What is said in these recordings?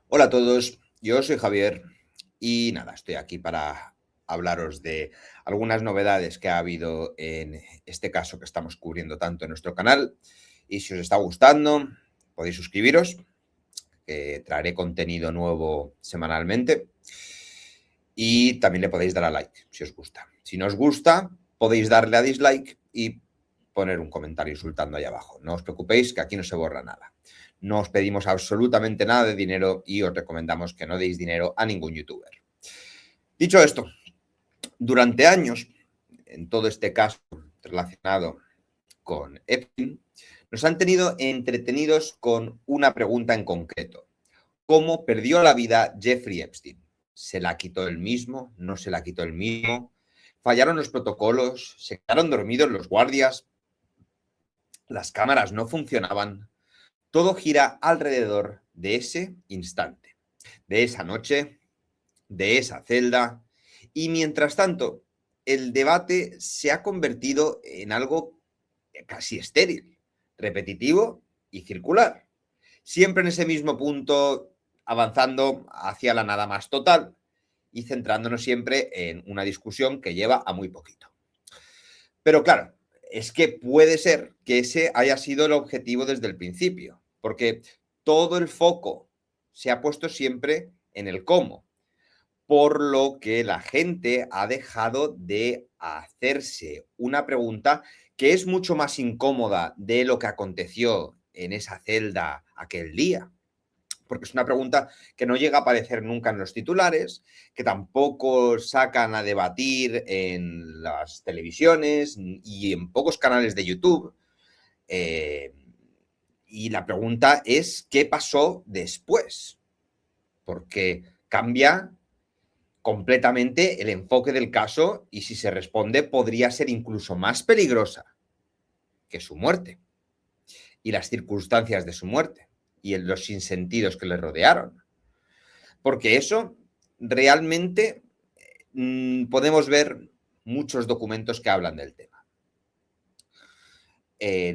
Hola a todos, yo soy Javier y nada, estoy aquí para hablaros de algunas novedades que ha habido en este caso que estamos cubriendo tanto en nuestro canal. Y si os está gustando, podéis suscribiros, que traeré contenido nuevo semanalmente. Y también le podéis dar a like si os gusta. Si no os gusta, podéis darle a dislike y poner un comentario insultando ahí abajo. No os preocupéis, que aquí no se borra nada. No os pedimos absolutamente nada de dinero y os recomendamos que no deis dinero a ningún youtuber. Dicho esto, durante años, en todo este caso relacionado con Epstein, nos han tenido entretenidos con una pregunta en concreto. ¿Cómo perdió la vida Jeffrey Epstein? ¿Se la quitó él mismo? ¿No se la quitó él mismo? ¿Fallaron los protocolos? ¿Se quedaron dormidos los guardias? ¿Las cámaras no funcionaban? Todo gira alrededor de ese instante, de esa noche, de esa celda. Y mientras tanto, el debate se ha convertido en algo casi estéril, repetitivo y circular. Siempre en ese mismo punto, avanzando hacia la nada más total y centrándonos siempre en una discusión que lleva a muy poquito. Pero claro, es que puede ser que ese haya sido el objetivo desde el principio, porque todo el foco se ha puesto siempre en el cómo, por lo que la gente ha dejado de hacerse una pregunta que es mucho más incómoda de lo que aconteció en esa celda aquel día. Porque es una pregunta que no llega a aparecer nunca en los titulares, que tampoco sacan a debatir en las televisiones y en pocos canales de YouTube. Eh, y la pregunta es, ¿qué pasó después? Porque cambia completamente el enfoque del caso y si se responde podría ser incluso más peligrosa que su muerte y las circunstancias de su muerte y los sinsentidos que le rodearon. Porque eso realmente podemos ver muchos documentos que hablan del tema.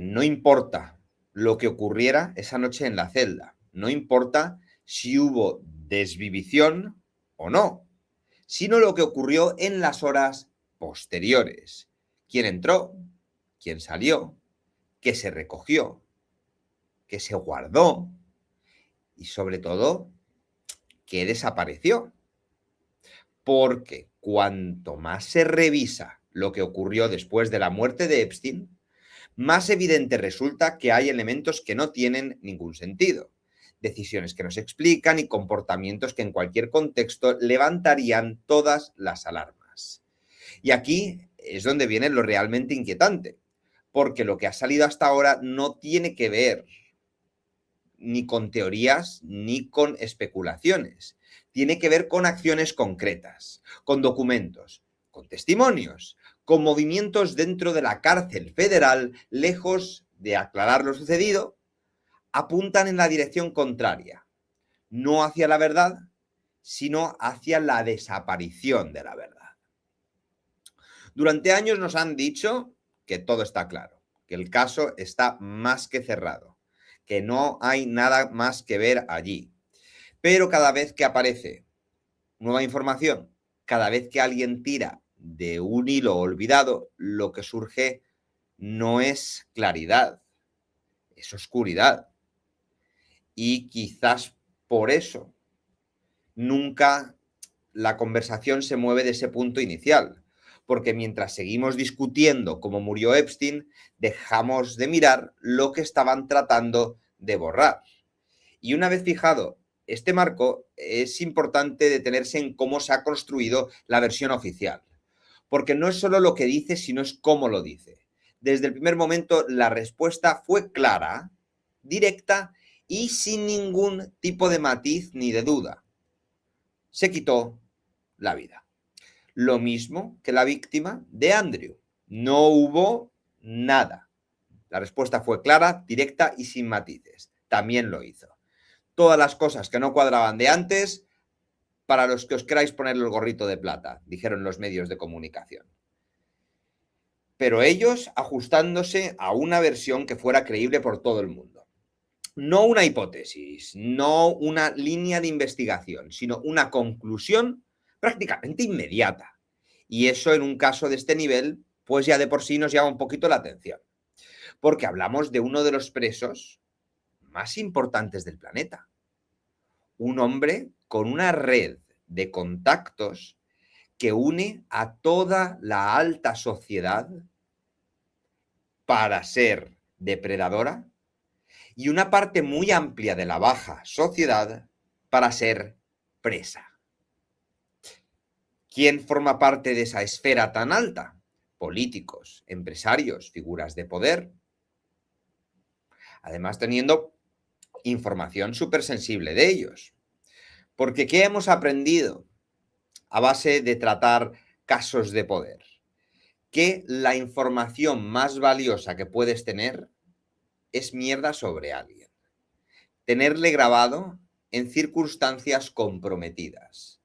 No importa lo que ocurriera esa noche en la celda, no importa si hubo desvivición o no, sino lo que ocurrió en las horas posteriores. ¿Quién entró? ¿Quién salió? ¿Qué se recogió? ¿Qué se guardó? Y sobre todo, ¿qué desapareció? Porque cuanto más se revisa lo que ocurrió después de la muerte de Epstein, más evidente resulta que hay elementos que no tienen ningún sentido, decisiones que no se explican y comportamientos que en cualquier contexto levantarían todas las alarmas. Y aquí es donde viene lo realmente inquietante, porque lo que ha salido hasta ahora no tiene que ver ni con teorías ni con especulaciones. Tiene que ver con acciones concretas, con documentos, con testimonios, con movimientos dentro de la cárcel federal, lejos de aclarar lo sucedido, apuntan en la dirección contraria, no hacia la verdad, sino hacia la desaparición de la verdad. Durante años nos han dicho que todo está claro, que el caso está más que cerrado, que no hay nada más que ver allí. Pero cada vez que aparece nueva información, cada vez que alguien tira de un hilo olvidado, lo que surge no es claridad, es oscuridad. Y quizás por eso nunca la conversación se mueve de ese punto inicial. Porque mientras seguimos discutiendo cómo murió Epstein, dejamos de mirar lo que estaban tratando de borrar. Y una vez fijado este marco, es importante detenerse en cómo se ha construido la versión oficial. Porque no es solo lo que dice, sino es cómo lo dice. Desde el primer momento, la respuesta fue clara, directa y sin ningún tipo de matiz ni de duda. Se quitó la vida. Lo mismo que la víctima de Andrew. No hubo nada. La respuesta fue clara, directa y sin matices. También lo hizo. Todas las cosas que no cuadraban de antes, para los que os queráis poner el gorrito de plata, dijeron los medios de comunicación. Pero ellos ajustándose a una versión que fuera creíble por todo el mundo. no una hipótesis, no una línea de investigación, sino una conclusión prácticamente inmediata. Y eso en un caso de este nivel, pues ya de por sí nos llama un poquito la atención, porque hablamos de uno de los presos más importantes del planeta. Un hombre con una red de contactos que une a toda la alta sociedad para ser depredadora y una parte muy amplia de la baja sociedad para ser presa. ¿Quién forma parte de esa esfera tan alta? Políticos, empresarios, figuras de poder. Además, teniendo información súper sensible de ellos. Porque ¿qué hemos aprendido a base de tratar casos de poder? Que la información más valiosa que puedes tener es mierda sobre alguien. Tenerle grabado en circunstancias comprometidas.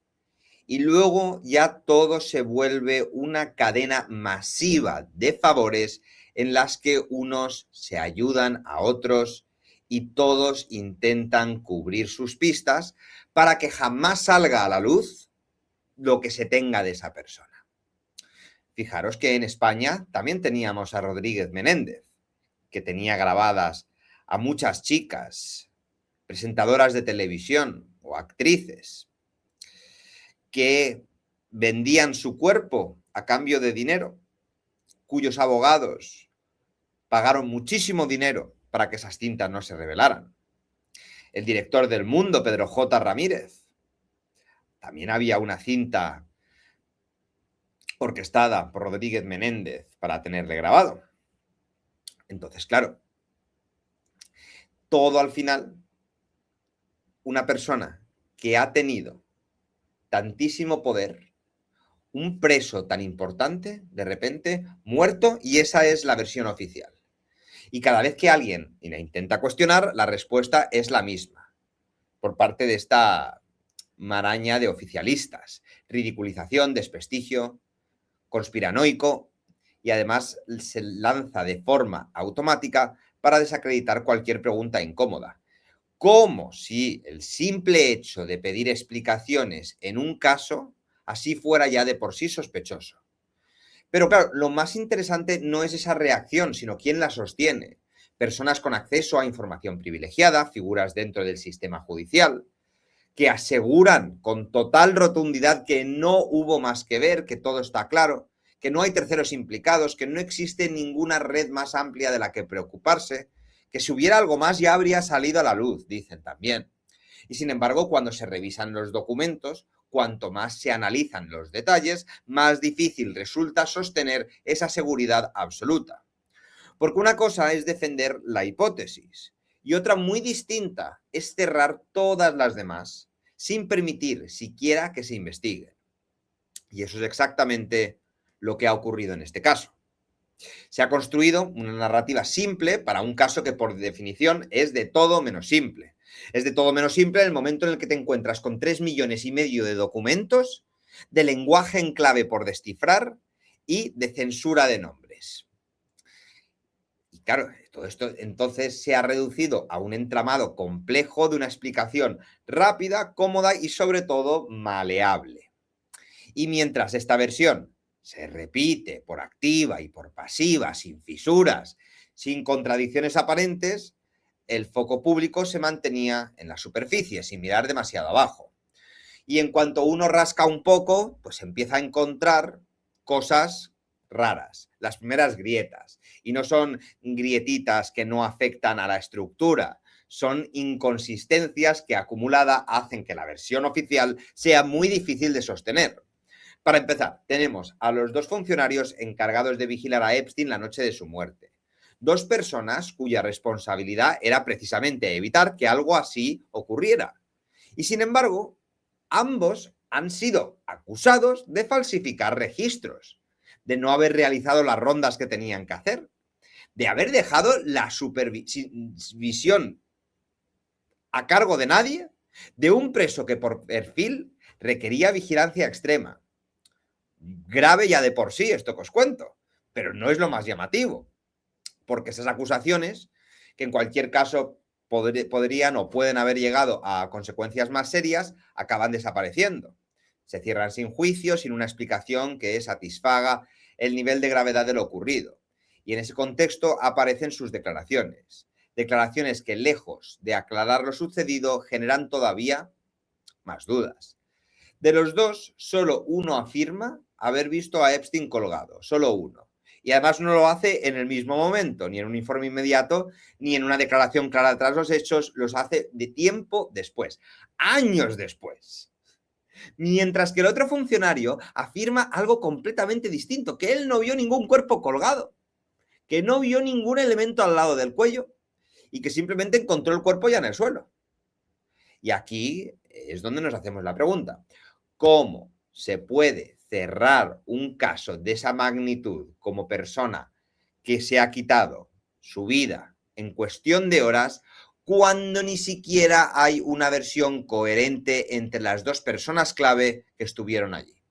Y luego ya todo se vuelve una cadena masiva de favores en las que unos se ayudan a otros y todos intentan cubrir sus pistas para que jamás salga a la luz lo que se tenga de esa persona. Fijaros que en España también teníamos a Rodríguez Menéndez, que tenía grabadas a muchas chicas, presentadoras de televisión o actrices, que vendían su cuerpo a cambio de dinero, cuyos abogados pagaron muchísimo dinero para que esas cintas no se revelaran. El director del Mundo, Pedro J. Ramírez, también había una cinta orquestada por Rodríguez Menéndez para tenerle grabado. Entonces, claro, todo al final, una persona que ha tenido tantísimo poder, un preso tan importante, de repente, muerto, y esa es la versión oficial. Y cada vez que alguien la intenta cuestionar, la respuesta es la misma, por parte de esta maraña de oficialistas. Ridiculización, desprestigio, conspiranoico, y además se lanza de forma automática para desacreditar cualquier pregunta incómoda. Como si el simple hecho de pedir explicaciones en un caso así fuera ya de por sí sospechoso. Pero claro, lo más interesante no es esa reacción, sino quién la sostiene. Personas con acceso a información privilegiada, figuras dentro del sistema judicial, que aseguran con total rotundidad que no hubo más que ver, que todo está claro, que no hay terceros implicados, que no existe ninguna red más amplia de la que preocuparse, que si hubiera algo más ya habría salido a la luz, dicen también. Y sin embargo, cuando se revisan los documentos, cuanto más se analizan los detalles, más difícil resulta sostener esa seguridad absoluta. Porque una cosa es defender la hipótesis y otra muy distinta es cerrar todas las demás sin permitir siquiera que se investigue. Y eso es exactamente lo que ha ocurrido en este caso. Se ha construido una narrativa simple para un caso que por definición es de todo menos simple. Es de todo menos simple en el momento en el que te encuentras con 3,5 millones de documentos, de lenguaje en clave por descifrar y de censura de nombres. Y claro, todo esto entonces se ha reducido a un entramado complejo de una explicación rápida, cómoda y sobre todo maleable. Y mientras esta versión se repite por activa y por pasiva, sin fisuras, sin contradicciones aparentes, el foco público se mantenía en la superficie, sin mirar demasiado abajo. Y en cuanto uno rasca un poco, pues empieza a encontrar cosas raras, las primeras grietas. Y no son grietitas que no afectan a la estructura, son inconsistencias que acumulada hacen que la versión oficial sea muy difícil de sostener. Para empezar, tenemos a los 2 funcionarios encargados de vigilar a Epstein la noche de su muerte. 2 personas cuya responsabilidad era precisamente evitar que algo así ocurriera. Y sin embargo, ambos han sido acusados de falsificar registros, de no haber realizado las rondas que tenían que hacer, de haber dejado la supervisión a cargo de nadie de un preso que por perfil requería vigilancia extrema. Grave ya de por sí esto que os cuento, pero no es lo más llamativo, porque esas acusaciones, que en cualquier caso podrían o pueden haber llegado a consecuencias más serias, acaban desapareciendo. Se cierran sin juicio, sin una explicación que satisfaga el nivel de gravedad de lo ocurrido. Y en ese contexto aparecen sus declaraciones. Declaraciones que, lejos de aclarar lo sucedido, generan todavía más dudas. De los dos, solo uno afirma haber visto a Epstein colgado, solo uno. Y además no lo hace en el mismo momento, ni en un informe inmediato, ni en una declaración clara tras los hechos, los hace de tiempo después, años después. Mientras que el otro funcionario afirma algo completamente distinto, que él no vio ningún cuerpo colgado, que no vio ningún elemento al lado del cuello y que simplemente encontró el cuerpo ya en el suelo. Y aquí es donde nos hacemos la pregunta. ¿Cómo se puede cerrar un caso de esa magnitud como persona que se ha quitado su vida en cuestión de horas cuando ni siquiera hay una versión coherente entre las dos personas clave que estuvieron allí?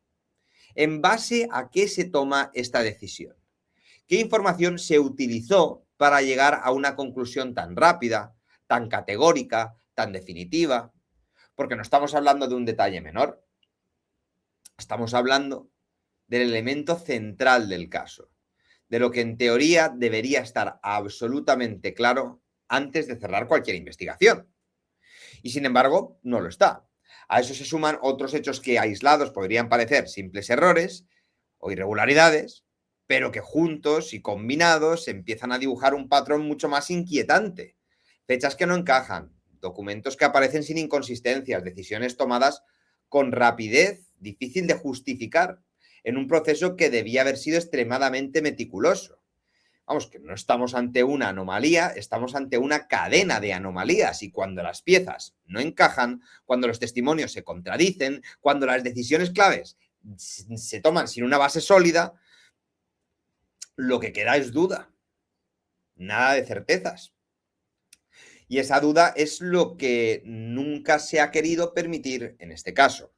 ¿En base a qué se toma esta decisión? ¿Qué información se utilizó para llegar a una conclusión tan rápida, tan categórica, tan definitiva? Porque no estamos hablando de un detalle menor. Estamos hablando del elemento central del caso, de lo que en teoría debería estar absolutamente claro antes de cerrar cualquier investigación. Y sin embargo, no lo está. A eso se suman otros hechos que aislados podrían parecer simples errores o irregularidades, pero que juntos y combinados empiezan a dibujar un patrón mucho más inquietante. Fechas que no encajan, documentos que aparecen sin inconsistencias, decisiones tomadas con rapidez, difícil de justificar, en un proceso que debía haber sido extremadamente meticuloso. Vamos, que no estamos ante una anomalía, estamos ante una cadena de anomalías y cuando las piezas no encajan, cuando los testimonios se contradicen, cuando las decisiones claves se toman sin una base sólida, lo que queda es duda, nada de certezas. Y esa duda es lo que nunca se ha querido permitir en este caso.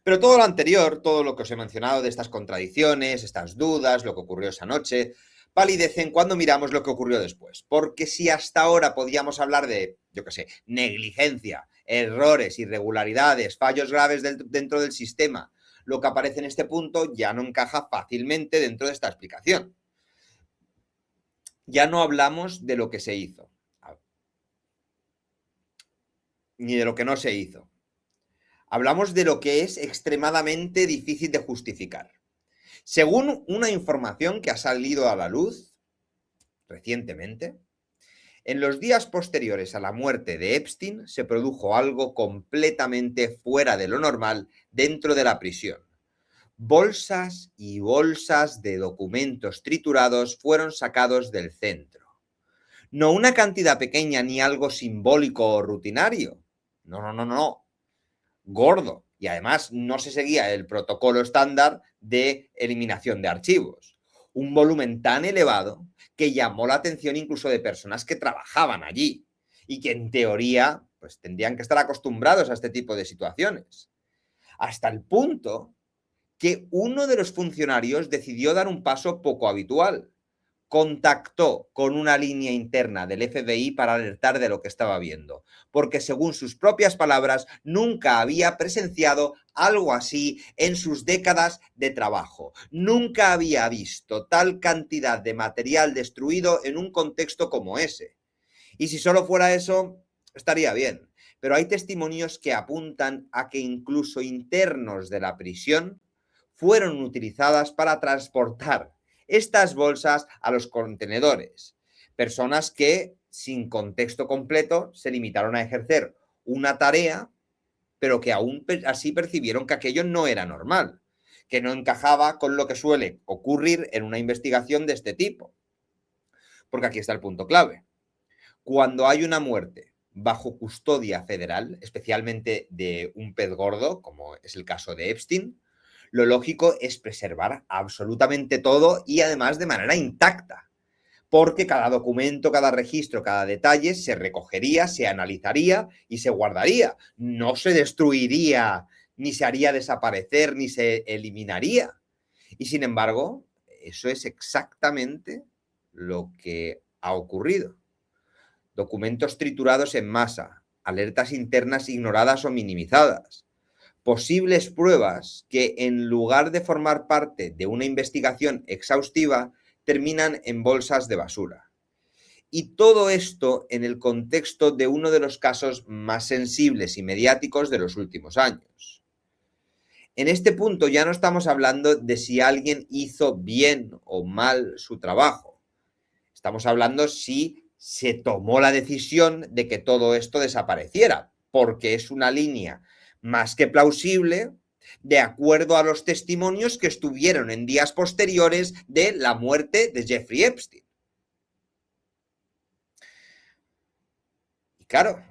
Pero todo lo anterior, todo lo que os he mencionado de estas contradicciones, estas dudas, lo que ocurrió esa noche, palidecen cuando miramos lo que ocurrió después. Porque si hasta ahora podíamos hablar de, yo qué sé, negligencia, errores, irregularidades, fallos graves dentro del sistema, lo que aparece en este punto ya no encaja fácilmente dentro de esta explicación. Ya no hablamos de lo que se hizo, ni de lo que no se hizo. Hablamos de lo que es extremadamente difícil de justificar. Según una información que ha salido a la luz recientemente, en los días posteriores a la muerte de Epstein se produjo algo completamente fuera de lo normal dentro de la prisión. Bolsas y bolsas de documentos triturados fueron sacados del centro. No una cantidad pequeña ni algo simbólico o rutinario. No. Gordo. Y además no se seguía el protocolo estándar de eliminación de archivos. Un volumen tan elevado que llamó la atención incluso de personas que trabajaban allí y que en teoría pues tendrían que estar acostumbrados a este tipo de situaciones. Hasta el punto que uno de los funcionarios decidió dar un paso poco habitual. Contactó con una línea interna del FBI para alertar de lo que estaba viendo, porque según sus propias palabras, nunca había presenciado algo así en sus décadas de trabajo. Nunca había visto tal cantidad de material destruido en un contexto como ese. Y si solo fuera eso, estaría bien. Pero hay testimonios que apuntan a que incluso internos de la prisión fueron utilizadas para transportar estas bolsas a los contenedores. Personas que, sin contexto completo, se limitaron a ejercer una tarea, pero que aún así percibieron que aquello no era normal, que no encajaba con lo que suele ocurrir en una investigación de este tipo. Porque aquí está el punto clave. Cuando hay una muerte bajo custodia federal, especialmente de un pez gordo, como es el caso de Epstein, lo lógico es preservar absolutamente todo y además de manera intacta, porque cada documento, cada registro, cada detalle se recogería, se analizaría y se guardaría. No se destruiría, ni se haría desaparecer, ni se eliminaría. Y sin embargo, eso es exactamente lo que ha ocurrido. documentos triturados en masa, alertas internas ignoradas o minimizadas, posibles pruebas que en lugar de formar parte de una investigación exhaustiva, terminan en bolsas de basura. Y todo esto en el contexto de uno de los casos más sensibles y mediáticos de los últimos años. En este punto ya no estamos hablando de si alguien hizo bien o mal su trabajo. Estamos hablando si se tomó la decisión de que todo esto desapareciera, porque es una línea más que plausible de acuerdo a los testimonios que estuvieron en días posteriores de la muerte de Jeffrey Epstein. Y claro,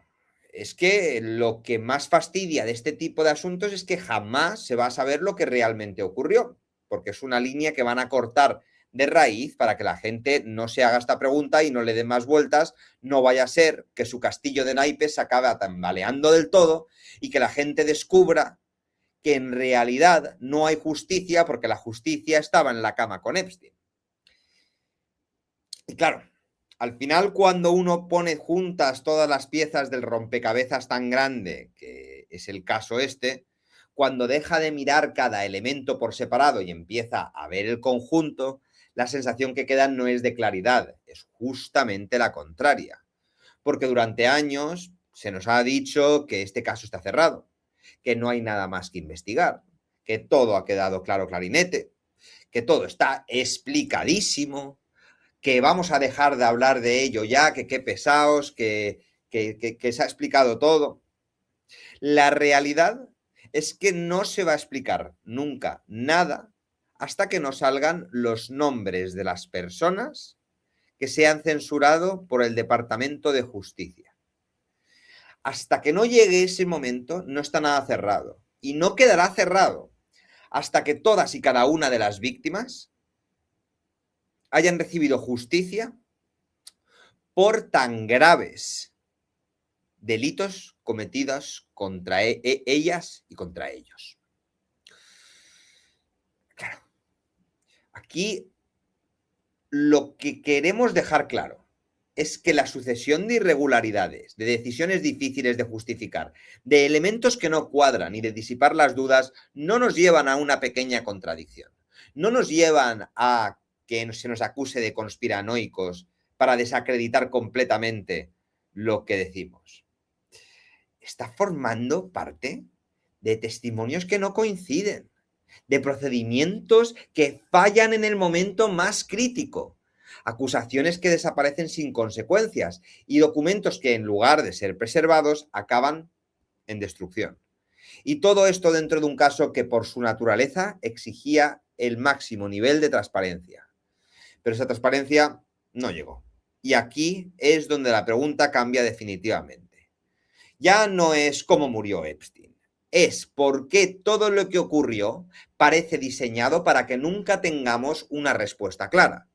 es que lo que más fastidia de este tipo de asuntos es que jamás se va a saber lo que realmente ocurrió, porque es una línea que van a cortar de raíz para que la gente no se haga esta pregunta y no le dé más vueltas, no vaya a ser que su castillo de naipes se acabe tambaleando del todo y que la gente descubra que en realidad no hay justicia porque la justicia estaba en la cama con Epstein. Y claro, al final cuando uno pone juntas todas las piezas del rompecabezas tan grande, que es el caso este, cuando deja de mirar cada elemento por separado y empieza a ver el conjunto, la sensación que queda no es de claridad, es justamente la contraria. Porque durante años se nos ha dicho que este caso está cerrado, que no hay nada más que investigar, que todo ha quedado claro clarinete, que todo está explicadísimo, que vamos a dejar de hablar de ello ya, que qué pesados, que se ha explicado todo. La realidad es que no se va a explicar nunca nada hasta que no salgan los nombres de las personas que se han censurado por el Departamento de Justicia. Hasta que no llegue ese momento, no está nada cerrado. Y no quedará cerrado hasta que todas y cada una de las víctimas hayan recibido justicia por tan graves delitos cometidos contra ellas y contra ellos. Claro, aquí lo que queremos dejar claro es que la sucesión de irregularidades, de decisiones difíciles de justificar, de elementos que no cuadran y de disipar las dudas, no nos llevan a una pequeña contradicción. No nos llevan a que se nos acuse de conspiranoicos para desacreditar completamente lo que decimos. Está formando parte de testimonios que no coinciden, de procedimientos que fallan en el momento más crítico, acusaciones que desaparecen sin consecuencias y documentos que en lugar de ser preservados acaban en destrucción. Y todo esto dentro de un caso que por su naturaleza exigía el máximo nivel de transparencia. Pero esa transparencia no llegó. Y aquí es donde la pregunta cambia definitivamente. Ya no es cómo murió Epstein, es por qué todo lo que ocurrió parece diseñado para que nunca tengamos una respuesta clara.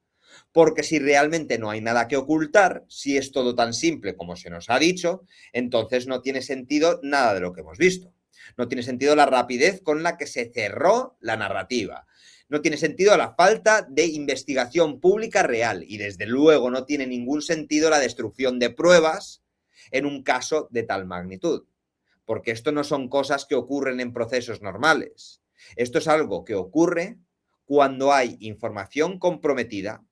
Porque si realmente no hay nada que ocultar, si es todo tan simple como se nos ha dicho, entonces no tiene sentido nada de lo que hemos visto. No tiene sentido la rapidez con la que se cerró la narrativa. No tiene sentido la falta de investigación pública real y desde luego no tiene ningún sentido la destrucción de pruebas en un caso de tal magnitud. Porque esto no son cosas que ocurren en procesos normales. Esto es algo que ocurre cuando hay información comprometida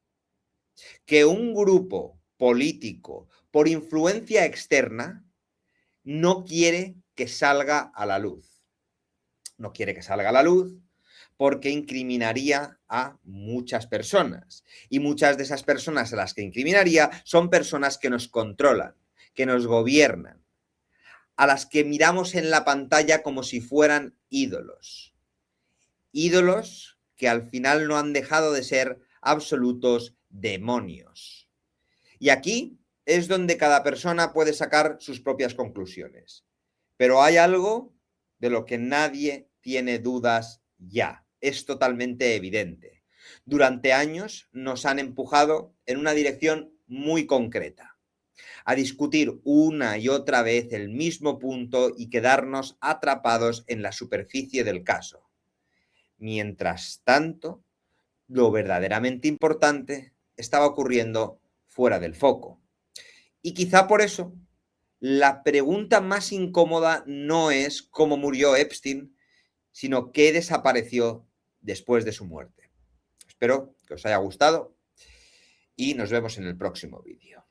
que un grupo político, por influencia externa, no quiere que salga a la luz. No quiere que salga a la luz porque incriminaría a muchas personas. Y muchas de esas personas a las que incriminaría son personas que nos controlan, que nos gobiernan, a las que miramos en la pantalla como si fueran ídolos. Ídolos que al final no han dejado de ser absolutos demonios. Y aquí es donde cada persona puede sacar sus propias conclusiones. Pero hay algo de lo que nadie tiene dudas ya. Es totalmente evidente. Durante años nos han empujado en una dirección muy concreta, a discutir una y otra vez el mismo punto y quedarnos atrapados en la superficie del caso. Mientras tanto, lo verdaderamente importante estaba ocurriendo fuera del foco. Y quizá por eso la pregunta más incómoda no es cómo murió Epstein, sino qué desapareció después de su muerte. Espero que os haya gustado y nos vemos en el próximo vídeo.